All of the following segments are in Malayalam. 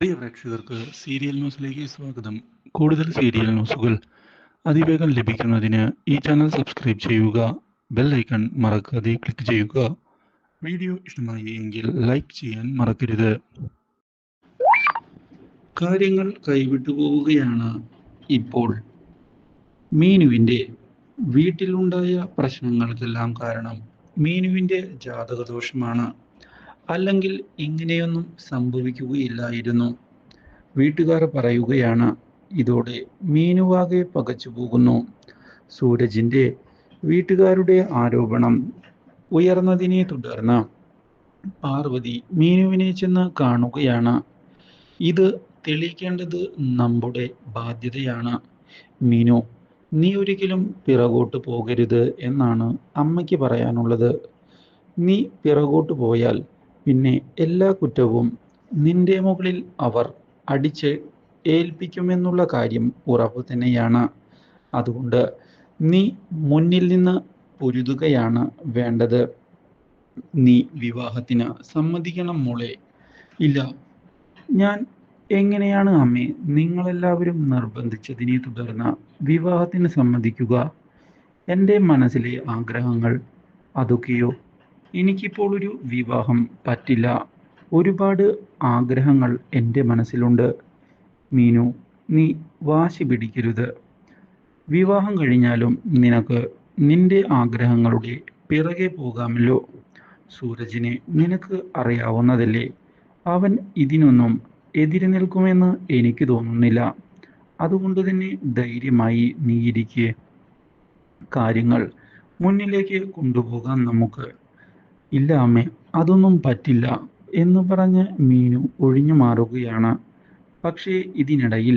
പ്രിയ പ്രേക്ഷകർക്ക് സീരിയൽ ന്യൂസിലേക്ക് സ്വാഗതം. കൂടുതൽ സീരിയൽ ന്യൂസുകൾ അതിവേഗം ലഭിക്കുന്നതിന് ഈ ചാനൽ സബ്സ്ക്രൈബ് ചെയ്യുക. ബെൽ ഐക്കൺ മറക്കാതെ ക്ലിക്ക് ചെയ്യുക. വീഡിയോ ഇഷ്ടമായി എങ്കിൽ ലൈക്ക് ചെയ്യാൻ മറക്കരുത്. കാര്യങ്ങൾ കൈവിട്ടു പോവുകയാണ് ഇപ്പോൾ. മീനുവിൻ്റെ വീട്ടിലുണ്ടായ പ്രശ്നങ്ങൾക്കെല്ലാം കാരണം മീനുവിൻ്റെ ജാതകദോഷമാണ്. അല്ലെങ്കിൽ ഇങ്ങനെയൊന്നും സംഭവിക്കുകയില്ലായിരുന്നു. വീട്ടുകാർ പറയുകയാണ്. ഇതോടെ മീനുവാകെ പകച്ചു പോകുന്നു. സൂരജിൻ്റെ വീട്ടുകാരുടെ ആരോപണം ഉയർന്നതിനെ തുടർന്ന് പാർവതി മീനുവിനെ ചെന്ന് കാണുകയാണ്. ഇത് തെളിയിക്കേണ്ടത് നമ്മുടെ ബാധ്യതയാണ്. മീനു, നീ ഒരിക്കലും പിറകോട്ട് പോകരുത് എന്നാണ് അമ്മയ്ക്ക് പറയാനുള്ളത്. നീ പിറകോട്ട് പോയാൽ പിന്നെ എല്ലാ കുറ്റവും നിന്റെ മുകളിൽ അവർ അടിച്ച് ഏൽപ്പിക്കുമെന്നുള്ള കാര്യം ഉറപ്പു തന്നെയാണ്. അതുകൊണ്ട് നീ മുന്നിൽ നിന്ന് പൊരുതുകയാണ് വേണ്ടത്. നീ വിവാഹത്തിന് സമ്മതിക്കണം മോളെ. ഇല്ല, ഞാൻ എങ്ങനെയാണ് അമ്മേ നിങ്ങളെല്ലാവരും നിർബന്ധിച്ചതിനെ തുടർന്ന് വിവാഹത്തിന് സമ്മതിക്കുക? എൻ്റെ മനസ്സിലെ ആഗ്രഹങ്ങൾ അതൊക്കെയോ? എനിക്കിപ്പോൾ ഒരു വിവാഹം പറ്റില്ല. ഒരുപാട് ആഗ്രഹങ്ങൾ എൻ്റെ മനസ്സിലുണ്ട്. മീനു, നീ വാശി പിടിക്കരുത്. വിവാഹം കഴിഞ്ഞാലും നിനക്ക് നിന്റെ ആഗ്രഹങ്ങളുടെ പിറകെ പോകാമല്ലോ. സൂരജിനെ നിനക്ക് അറിയാവുന്നതല്ലേ. അവൻ ഇതിനൊന്നും എതിര് നിൽക്കുമെന്ന് എനിക്ക് തോന്നുന്നില്ല. അതുകൊണ്ട് തന്നെ ധൈര്യമായി നീ ഇരിക്കെ. കാര്യങ്ങൾ മുന്നിലേക്ക് കൊണ്ടുപോകാൻ നമുക്ക്. ഇല്ല അമ്മേ, അതൊന്നും പറ്റില്ല എന്ന് പറഞ്ഞ് മീനു ഒഴിഞ്ഞു മാറുകയാണ്. പക്ഷേ ഇതിനിടയിൽ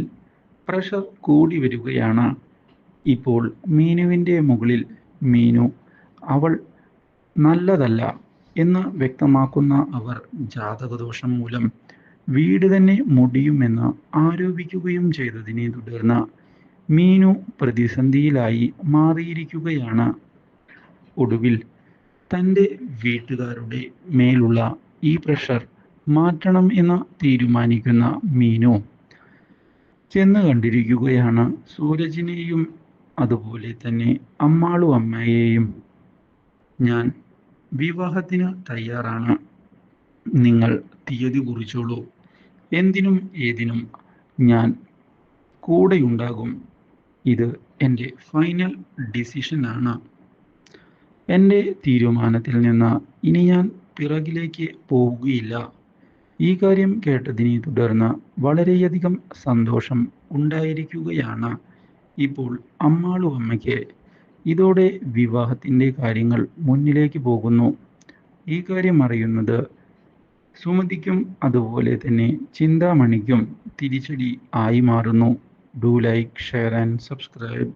പ്രഷർ കൂടി വരികയാണ്. ഇപ്പോൾ മീനുവിൻ്റെ മുകളിൽ മീനു അവൾ നല്ലതല്ല എന്ന് വ്യക്തമാക്കുന്ന അവർ ജാതകദോഷം മൂലം വീട് തന്നെ മുടിയുമെന്ന് ആരോപിക്കുകയും ചെയ്തതിനെ തുടർന്ന് മീനു പ്രതിസന്ധിയിലായി മാറിയിരിക്കുകയാണ്. ഒടുവിൽ തൻ്റെ വീട്ടുകാരുടെ മേലുള്ള ഈ പ്രഷർ മാറ്റണം എന്ന് തീരുമാനിക്കുന്ന മീനു ചെന്ന് കണ്ടിരിക്കുകയാണ് സൂരജിനെയും അതുപോലെ തന്നെ അമ്മാളു അമ്മയെയും. ഞാൻ വിവാഹത്തിന് തയ്യാറാണ്. നിങ്ങൾ തീയതി കുറിച്ചോളൂ. എന്തിനും ഏതിനും ഞാൻ കൂടെയുണ്ടാകും. ഇത് എൻ്റെ ഫൈനൽ ഡിസിഷനാണ്. എൻ്റെ തീരുമാനത്തിൽ നിന്ന് ഇനി ഞാൻ പിറകിലേക്ക് പോവുകയില്ല. ഈ കാര്യം കേട്ടതിനെ തുടർന്ന് വളരെയധികം സന്തോഷം ഉണ്ടായിരിക്കുകയാണ് ഇപ്പോൾ അമ്മാളു അമ്മയ്ക്ക്. ഇതോടെ വിവാഹത്തിൻ്റെ കാര്യങ്ങൾ മുന്നിലേക്ക് പോകുന്നു. ഈ കാര്യം അറിയുന്നത് സുമതിക്കും അതുപോലെ തന്നെ ചിന്താമണിക്കും തിരിച്ചടി ആയി മാറുന്നു. Do like, share and subscribe.